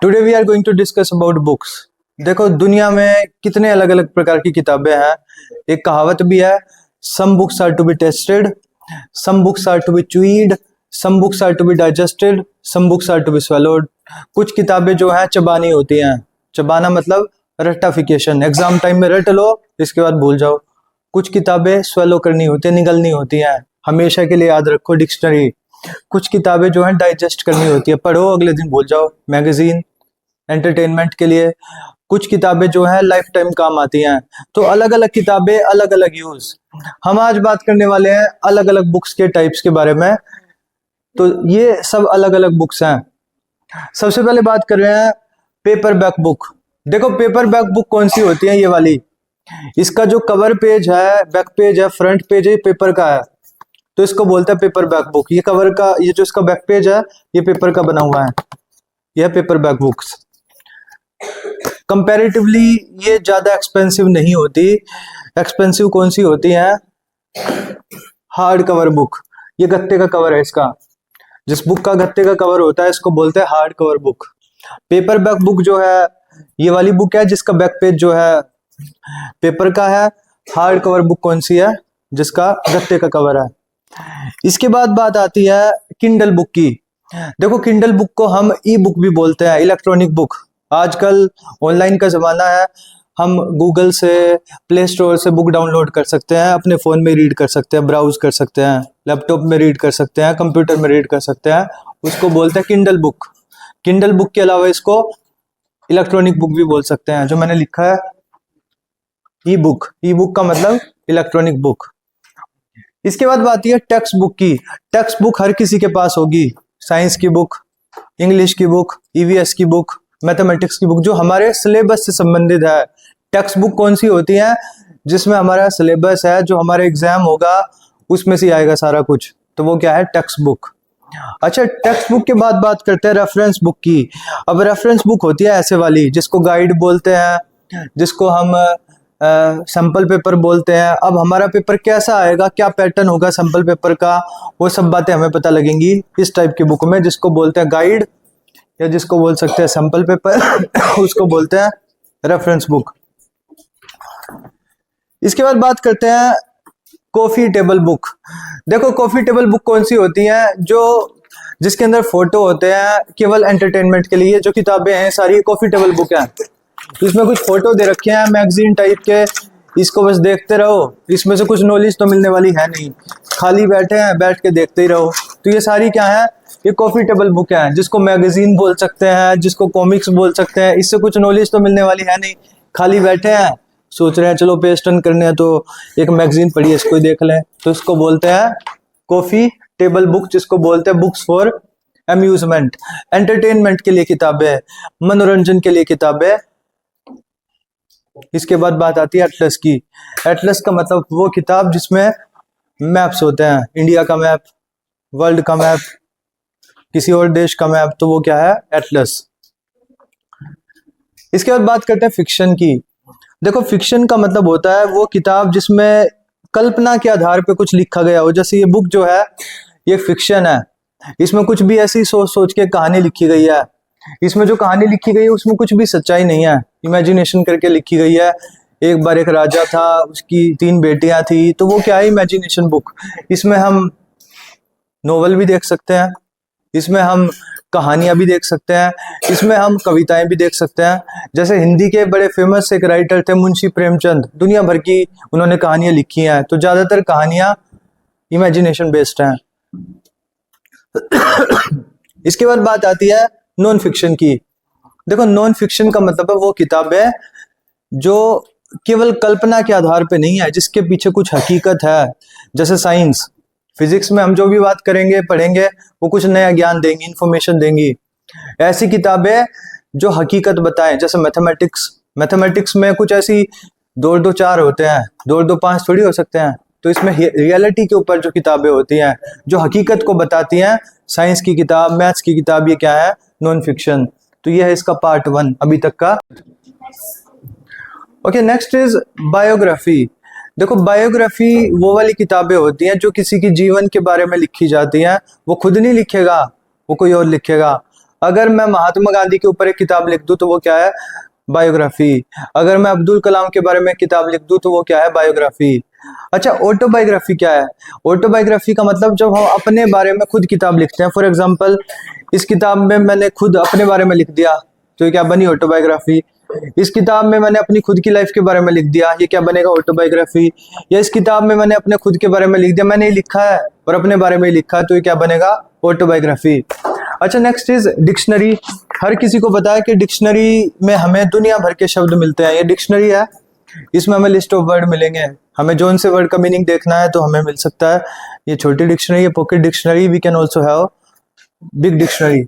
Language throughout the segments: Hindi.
Today we are going to discuss about books. देखो दुनिया में कितने अलग अलग प्रकार की किताबें हैं। एक कहावत भी है, some books are to be tasted, some books are to be chewed, some books are to be digested, some books are to be swallowed. कुछ किताबें जो हैं चबानी होती हैं। चबाना मतलब रट्टाफिकेशन, एग्जाम टाइम में रट लो इसके बाद भूल जाओ। कुछ किताबें स्वेलो करनी होती है, निगलनी होती हैं, हमेशा के लिए याद रखो डिक्शनरी। कुछ किताबें जो हैं डाइजेस्ट करनी होती है, पढ़ो अगले दिन भूल जाओ। मैगजीन एंटरटेनमेंट के लिए। कुछ किताबें जो हैं लाइफ टाइम काम आती हैं। तो अलग अलग किताबें, अलग अलग यूज। हम आज बात करने वाले हैं अलग अलग बुक्स के टाइप्स के बारे में। तो ये सब अलग अलग बुक्स हैं। सबसे पहले बात कर रहे हैं पेपर बैक बुक। देखो पेपर बैक बुक कौन सी होती है, ये वाली। इसका जो कवर पेज है, बैक पेज है, फ्रंट पेज है, पेपर का है, तो इसको बोलते हैं पेपर बैक बुक। ये कवर का, ये जो इसका बैक पेज है ये पेपर का बना हुआ है, यह पेपर बैक बुक्स। कंपैरेटिवली ये ज्यादा एक्सपेंसिव नहीं होती। एक्सपेंसिव कौन सी होती है? Hard cover book. ये गत्ते का कवर है इसका। जिस बुक का गत्ते का कवर होता है इसको बोलते हैं hard cover book. Paper back book जो है ये वाली बुक है जिसका बैक पेज जो है पेपर का है। हार्ड कवर बुक कौन सी है? जिसका गत्ते का कवर है। इसके बाद बात आती है किंडल बुक की। देखो किंडल बुक को हम ई बुक भी बोलते हैं, इलेक्ट्रॉनिक बुक। आजकल ऑनलाइन का जमाना है, हम गूगल से, प्ले स्टोर से बुक डाउनलोड कर सकते हैं, अपने फोन में रीड कर सकते हैं, ब्राउज कर सकते हैं, लैपटॉप में रीड कर सकते हैं, कंप्यूटर में रीड कर सकते हैं। उसको बोलते हैं किंडल बुक। किंडल बुक के अलावा इसको इलेक्ट्रॉनिक बुक भी बोल सकते हैं। जो मैंने लिखा है ई बुक, ई बुक का मतलब इलेक्ट्रॉनिक बुक। इसके बाद बात है टेक्स्ट बुक की। टेक्स्ट बुक हर किसी के पास होगी। साइंस की बुक, इंग्लिश की बुक, ईवीएस की बुक, मैथमेटिक्स की बुक, जो हमारे सिलेबस से संबंधित है। टेक्स्ट बुक कौन सी होती है? जिसमें हमारा सिलेबस है, जो हमारा एग्जाम होगा उसमें से आएगा सारा कुछ, तो वो क्या है? Text book. अच्छा, टेक्स्ट बुक के बाद बात करते हैं रेफरेंस बुक की। अब रेफरेंस बुक होती है ऐसे वाली जिसको गाइड बोलते हैं, जिसको हम सैंपल पेपर बोलते हैं। अब हमारा पेपर कैसा आएगा, क्या पैटर्न होगा सैंपल पेपर का, वो सब बातें हमें पता लगेंगी इस टाइप की बुक में, जिसको बोलते हैं गाइड या जिसको बोल सकते हैं सैंपल पेपर उसको बोलते हैं रेफरेंस बुक। इसके बाद बात करते हैं कॉफी टेबल बुक। देखो कॉफी टेबल बुक कौन सी होती है? जो जिसके अंदर फोटो होते हैं, केवल एंटरटेनमेंट के लिए। जो किताबें हैं सारी कॉफी टेबल बुक है। इसमें कुछ फोटो दे रखे हैं मैगजीन टाइप के, इसको बस देखते रहो। इसमें से कुछ नॉलेज तो मिलने वाली है नहीं, खाली बैठे हैं, बैठ के देखते ही रहो। तो ये सारी क्या है? ये कॉफी टेबल बुक है, जिसको मैगजीन बोल सकते हैं, जिसको कॉमिक्स बोल सकते हैं। इससे कुछ नॉलेज तो मिलने वाली है नहीं, खाली बैठे हैं, सोच रहे हैं चलो पेज टर्न करने हैं तो एक मैगजीन पढ़ी है इसको देख लें, तो इसको बोलते हैं कॉफी टेबल बुक, जिसको बोलते हैं बुक्स फॉर अम्यूजमेंट। एंटरटेनमेंट के लिए किताबें, मनोरंजन के लिए किताबें। इसके बाद बात आती है एटलस की। एटलस का मतलब वो किताब जिसमें मैप्स होते हैं, इंडिया का मैप, वर्ल्ड का मैप, किसी और देश का मैप, तो वो क्या है? एटलस। इसके बाद बात करते हैं फिक्शन की। देखो फिक्शन का मतलब होता है वो किताब जिसमें कल्पना के आधार पे कुछ लिखा गया हो। जैसे ये बुक जो है ये फिक्शन है, इसमें कुछ भी ऐसी सोच सोच के कहानी लिखी गई है। इसमें जो कहानी लिखी गई है उसमें कुछ भी सच्चाई नहीं है, इमेजिनेशन करके लिखी गई है। एक बार एक राजा था, उसकी 3 बेटियां थी, तो वो क्या है? Imagination book. इसमें हम नोवेल भी देख सकते हैं, इसमें हम कहानियां भी देख सकते हैं, इसमें हम कविताएं भी देख सकते हैं। जैसे हिंदी के बड़े फेमस एक राइटर थे मुंशी प्रेमचंद, दुनिया भर की उन्होंने कहानियां लिखी हैं। तो ज्यादातर कहानियां इमेजिनेशन बेस्ड हैं। इसके बाद बात आती है नॉन फिक्शन की। देखो नॉन फिक्शन का मतलब है वो किताबें जो केवल कल्पना के आधार पे नहीं है, जिसके पीछे कुछ हकीकत है। जैसे साइंस, फिजिक्स में हम जो भी बात करेंगे, पढ़ेंगे, वो कुछ नया ज्ञान देंगी, इंफॉर्मेशन देंगी। ऐसी किताबें जो हकीकत बताएं। जैसे मैथमेटिक्स, मैथमेटिक्स में कुछ ऐसी 2 और 2 4 होते हैं, 2 और 2 5 थोड़ी हो सकते हैं। तो इसमें रियलिटी के ऊपर जो किताबें होती हैं, जो हकीकत को बताती हैं, साइंस की किताब, मैथ्स की किताब, ये क्या है? Non fiction. तो ये है इसका पार्ट 1 अभी तक का। Okay, next is biography. देखो बायोग्राफी वो वाली किताबें होती हैं जो किसी की जीवन के बारे में लिखी जाती हैं। वो खुद नहीं लिखेगा, वो कोई और लिखेगा। अगर मैं महात्मा गांधी के ऊपर एक किताब लिख दूं तो वो क्या है? बायोग्राफी। अगर मैं अब्दुल कलाम के बारे में किताब लिख दूं तो वो क्या है? बायोग्राफी। अच्छा, ऑटोबायोग्राफी क्या है? ऑटोबायोग्राफी का मतलब जब हम अपने बारे में खुद किताब लिखते हैं। फॉर एग्जांपल, इस किताब में मैंने खुद अपने बारे में लिख दिया तो ये क्या बनी? ऑटोबायोग्राफी। इस किताब में मैंने अपनी खुद की लाइफ के बारे में लिख दिया, ये क्या बनेगा? ऑटोबायोग्राफी। या इस किताब में मैंने अपने खुद के बारे में लिख दिया, मैंने ही लिखा है और अपने बारे में ही लिखा है, तो ये क्या बनेगा? ऑटोबायोग्राफी। अच्छा, नेक्स्ट इज डिक्शनरी। हर किसी को पता है कि डिक्शनरी में हमें दुनिया भर के शब्द मिलते हैं। ये डिक्शनरी है, इसमें हमें लिस्ट ऑफ वर्ड मिलेंगे। हमें जो उनसे वर्ड का मीनिंग देखना है तो हमें मिल सकता है। ये छोटी डिक्शनरी है, pocket dictionary. We can also have big dictionary.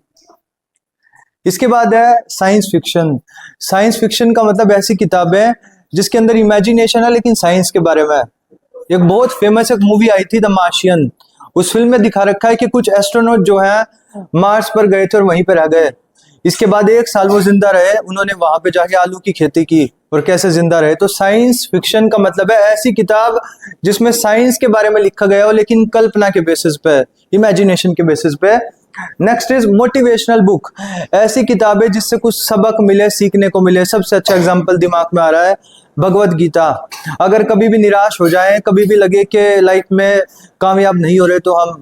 इसके बाद है साइंस फिक्शन। साइंस फिक्शन का मतलब ऐसी किताबें जिसके अंदर इमेजिनेशन है लेकिन साइंस के बारे में। एक बहुत फेमस एक मूवी आई थी द मार्शियन। उस फिल्म में दिखा रखा है कि कुछ एस्ट्रोनॉट जो है मार्स पर गए थे और वहीं पर रह गए। इसके बाद 1 साल वो जिंदा रहे, उन्होंने वहां पे जाके आलू की खेती की और कैसे जिंदा रहे। तो साइंस फिक्शन का मतलब है ऐसी किताब जिसमें साइंस के बारे में लिखा गया हो लेकिन कल्पना के बेसिस पे, इमेजिनेशन के बेसिस पे। Next is motivational book. ऐसी किताबें जिससे कुछ सबक मिले, सीखने को मिले। सबसे अच्छा एग्जांपल दिमाग में आ रहा है भगवत गीता। अगर कभी भी निराश हो जाए, कभी भी लगे कि लाइफ में कामयाब नहीं हो रहे, तो हम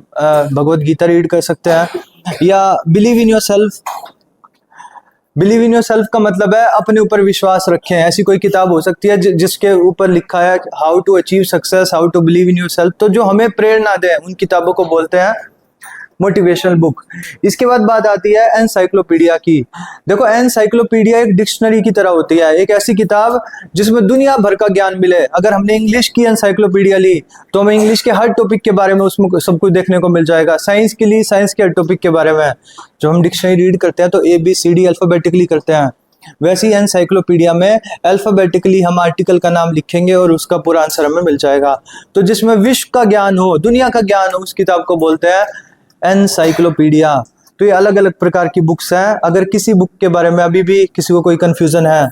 भगवत गीता रीड कर सकते हैं। या believe in your self. Believe in your self का मतलब है अपने ऊपर विश्वास रखें। ऐसी कोई किताब हो सकती है जिसके ऊपर लिखा है how to achieve success, how to believe in your self. तो जो हमें प्रेरणा दे उन किताबों को बोलते हैं मोटिवेशनल बुक। इसके बाद बात आती है एनसाइक्लोपीडिया की। देखो, एनसाइक्लोपीडिया एक डिक्शनरी की तरह होती है, एक ऐसी किताब जिसमें दुनिया भर का ज्ञान मिले। अगर हमने इंग्लिश की एनसाइक्लोपीडिया ली तो हमें इंग्लिश के हर टॉपिक के बारे में उसमें सब कुछ देखने को मिल जाएगा। साइंस की ली, साइंस के हर टॉपिक के बारे में। जो हम डिक्शनरी रीड करते हैं तो ABCD अल्फाबेटिकली करते हैं, वैसे ही एनसाइक्लोपीडिया में अल्फाबेटिकली हम आर्टिकल का नाम लिखेंगे और उसका पूरा आंसर हमें मिल जाएगा। तो जिसमें विश्व का ज्ञान हो, दुनिया का ज्ञान हो, उस किताब को बोलते हैं एनसाइक्लोपीडिया। तो ये अलग अलग प्रकार की बुक्स हैं। अगर किसी बुक के बारे में अभी भी किसी को कोई कंफ्यूजन है